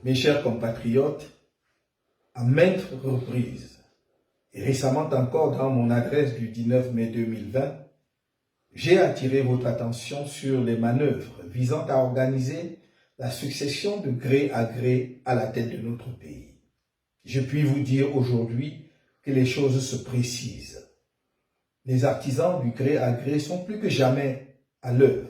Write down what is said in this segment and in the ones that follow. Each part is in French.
Mes chers compatriotes, à maintes reprises, et récemment encore dans mon adresse du 19 mai 2020, j'ai attiré votre attention sur les manœuvres visant à organiser la succession de gré à gré à la tête de notre pays. Je puis vous dire aujourd'hui que les choses se précisent. Les artisans du gré à gré sont plus que jamais à l'œuvre.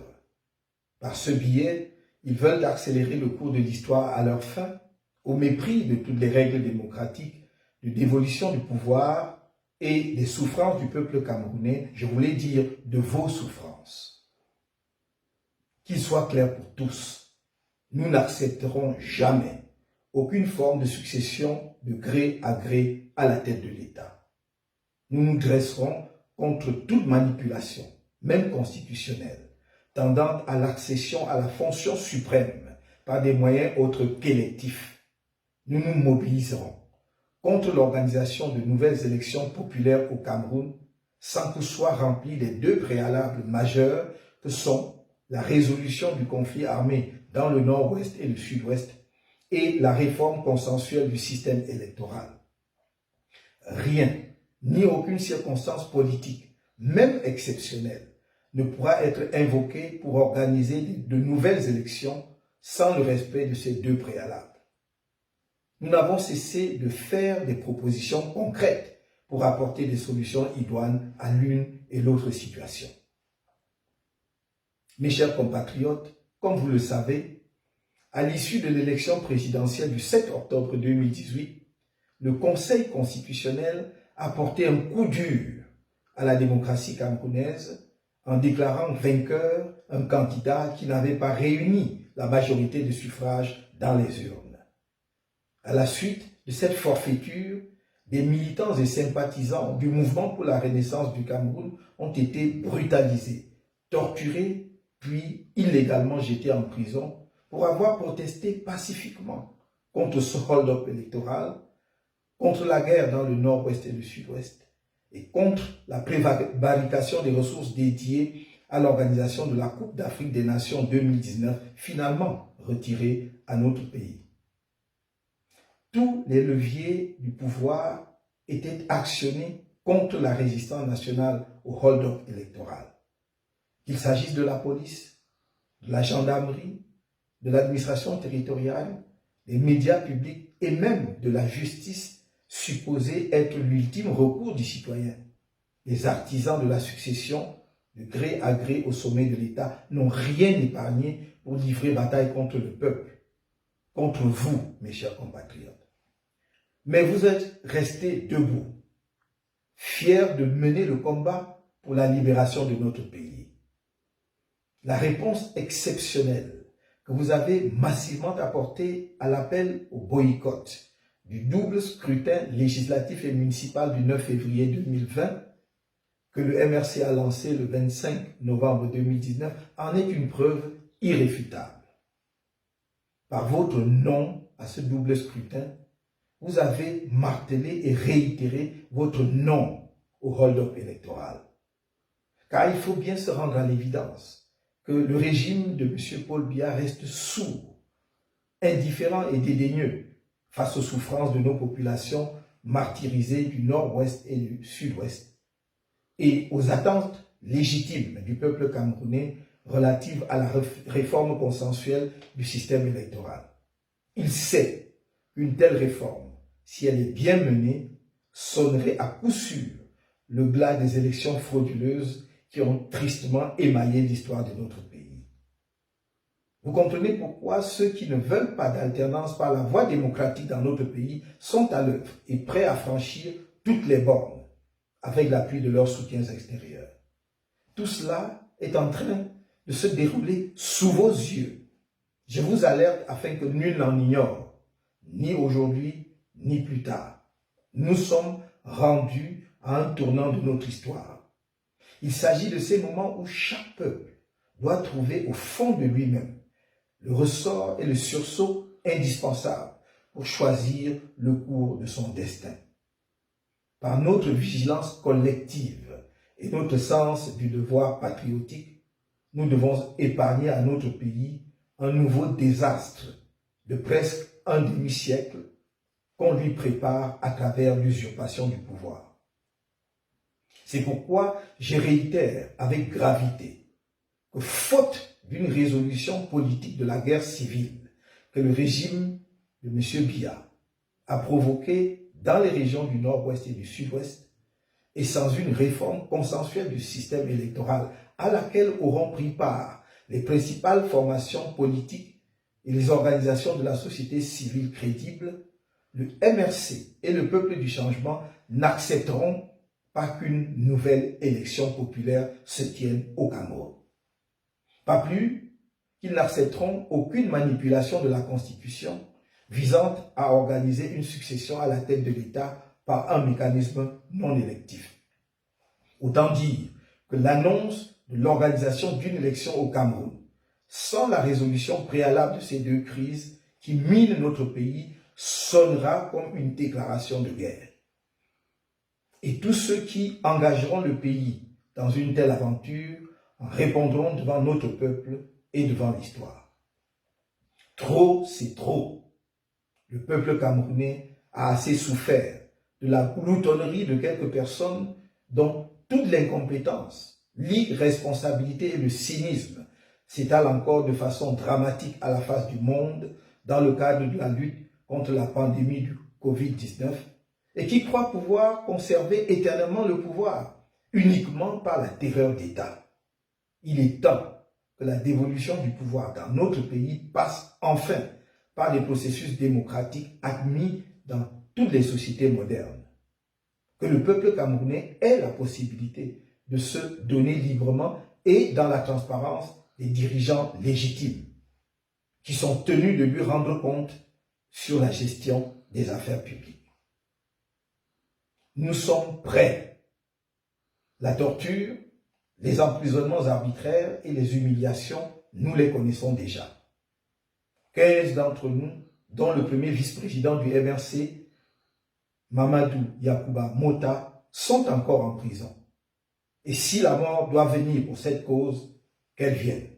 Par ce biais, ils veulent accélérer le cours de l'histoire à leur fin, au mépris de toutes les règles démocratiques, de dévolution du pouvoir et des souffrances du peuple camerounais, je voulais dire de vos souffrances. Qu'il soit clair pour tous, nous n'accepterons jamais aucune forme de succession de gré à gré à la tête de l'État. Nous nous dresserons contre toute manipulation, même constitutionnelle, tendant à l'accession à la fonction suprême par des moyens autres qu'électifs. Nous nous mobiliserons contre l'organisation de nouvelles élections populaires au Cameroun sans que soient remplis les deux préalables majeurs que sont la résolution du conflit armé dans le nord-ouest et le sud-ouest et la réforme consensuelle du système électoral. Rien, ni aucune circonstance politique, même exceptionnelle, ne pourra être invoqué pour organiser de nouvelles élections sans le respect de ces deux préalables. Nous n'avons cessé de faire des propositions concrètes pour apporter des solutions idoines à l'une et l'autre situation. Mes chers compatriotes, comme vous le savez, à l'issue de l'élection présidentielle du 7 octobre 2018, le Conseil constitutionnel a porté un coup dur à la démocratie camerounaise en déclarant vainqueur un candidat qui n'avait pas réuni la majorité de suffrages dans les urnes. À la suite de cette forfaiture, des militants et sympathisants du mouvement pour la renaissance du Cameroun ont été brutalisés, torturés, puis illégalement jetés en prison pour avoir protesté pacifiquement contre ce hold-up électoral, contre la guerre dans le nord-ouest et le sud-ouest, et contre la prévarication des ressources dédiées à l'organisation de la Coupe d'Afrique des Nations 2019, finalement retirée à notre pays. Tous les leviers du pouvoir étaient actionnés contre la résistance nationale au hold-up électoral. Qu'il s'agisse de la police, de la gendarmerie, de l'administration territoriale, des médias publics et même de la justice supposée être l'ultime recours du citoyen. Les artisans de la succession, de gré à gré au sommet de l'État, n'ont rien épargné pour livrer bataille contre le peuple, contre vous, mes chers compatriotes. Mais vous êtes restés debout, fiers de mener le combat pour la libération de notre pays. La réponse exceptionnelle que vous avez massivement apportée à l'appel au boycott du double scrutin législatif et municipal du 9 février 2020 que le MRC a lancé le 25 novembre 2019 en est une preuve irréfutable. Par votre non à ce double scrutin, vous avez martelé et réitéré votre non au hold-up électoral. Car il faut bien se rendre à l'évidence que le régime de M. Paul Biya reste sourd, indifférent et dédaigneux face aux souffrances de nos populations martyrisées du nord-ouest et du sud-ouest et aux attentes légitimes du peuple camerounais relatives à la réforme consensuelle du système électoral. Il sait qu'une telle réforme, si elle est bien menée, sonnerait à coup sûr le glas des élections frauduleuses qui ont tristement émaillé l'histoire de notre pays. Vous comprenez pourquoi ceux qui ne veulent pas d'alternance par la voie démocratique dans notre pays sont à l'œuvre et prêts à franchir toutes les bornes avec l'appui de leurs soutiens extérieurs. Tout cela est en train de se dérouler sous vos yeux. Je vous alerte afin que nul n'en ignore, ni aujourd'hui, ni plus tard. Nous sommes rendus à un tournant de notre histoire. Il s'agit de ces moments où chaque peuple doit trouver au fond de lui-même le ressort et le sursaut indispensables pour choisir le cours de son destin. Par notre vigilance collective et notre sens du devoir patriotique, nous devons épargner à notre pays un nouveau désastre de presque un demi-siècle qu'on lui prépare à travers l'usurpation du pouvoir. C'est pourquoi je réitère avec gravité que faute d'une résolution politique de la guerre civile que le régime de M. Biya a provoquée dans les régions du nord-ouest et du sud-ouest, et sans une réforme consensuelle du système électoral à laquelle auront pris part les principales formations politiques et les organisations de la société civile crédibles, le MRC et le peuple du changement n'accepteront pas qu'une nouvelle élection populaire se tienne au Cameroun. Pas plus qu'ils n'accepteront aucune manipulation de la Constitution visant à organiser une succession à la tête de l'État par un mécanisme non électif. Autant dire que l'annonce de l'organisation d'une élection au Cameroun, sans la résolution préalable de ces deux crises qui minent notre pays, sonnera comme une déclaration de guerre. Et tous ceux qui engageront le pays dans une telle aventure répondront devant notre peuple et devant l'histoire. Trop, c'est trop. Le peuple camerounais a assez souffert de la gloutonnerie de quelques personnes dont toute l'incompétence, l'irresponsabilité et le cynisme s'étalent encore de façon dramatique à la face du monde dans le cadre de la lutte contre la pandémie du Covid-19 et qui croient pouvoir conserver éternellement le pouvoir uniquement par la terreur d'État. Il est temps que la dévolution du pouvoir dans notre pays passe enfin par les processus démocratiques admis dans toutes les sociétés modernes. Que le peuple camerounais ait la possibilité de se donner librement et dans la transparence des dirigeants légitimes qui sont tenus de lui rendre compte sur la gestion des affaires publiques. Nous sommes prêts. La torture, les emprisonnements arbitraires et les humiliations, nous les connaissons déjà. 15 d'entre nous, dont le premier vice-président du MRC, Mamadou Yacouba Mota, sont encore en prison. Et si la mort doit venir pour cette cause, qu'elle vienne.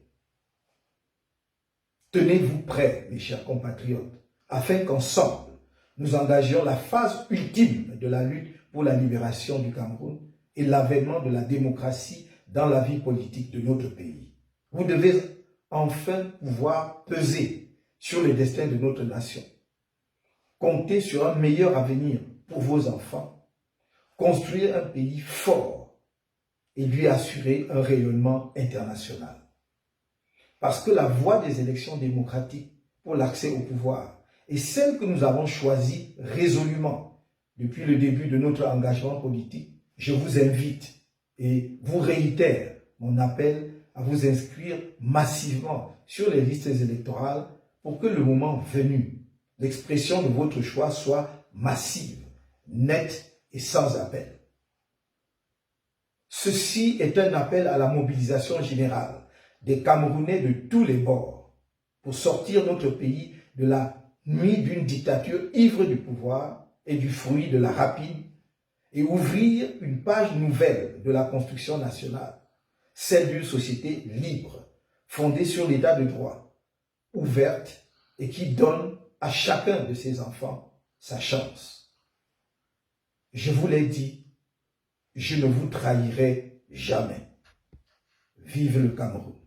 Tenez-vous prêts, mes chers compatriotes, afin qu'ensemble, nous engagions la phase ultime de la lutte pour la libération du Cameroun et l'avènement de la démocratie dans la vie politique de notre pays. Vous devez enfin pouvoir peser sur le destin de notre nation, compter sur un meilleur avenir pour vos enfants, construire un pays fort et lui assurer un rayonnement international. Parce que la voie des élections démocratiques pour l'accès au pouvoir est celle que nous avons choisie résolument depuis le début de notre engagement politique, je vous invite et vous réitère mon appel à vous inscrire massivement sur les listes électorales pour que le moment venu, l'expression de votre choix soit massive, nette et sans appel. Ceci est un appel à la mobilisation générale des Camerounais de tous les bords pour sortir notre pays de la nuit d'une dictature ivre du pouvoir et du fruit de la rapine et ouvrir une page nouvelle de la construction nationale, celle d'une société libre, fondée sur l'état de droit, ouverte et qui donne à chacun de ses enfants sa chance. Je vous l'ai dit, je ne vous trahirai jamais. Vive le Cameroun!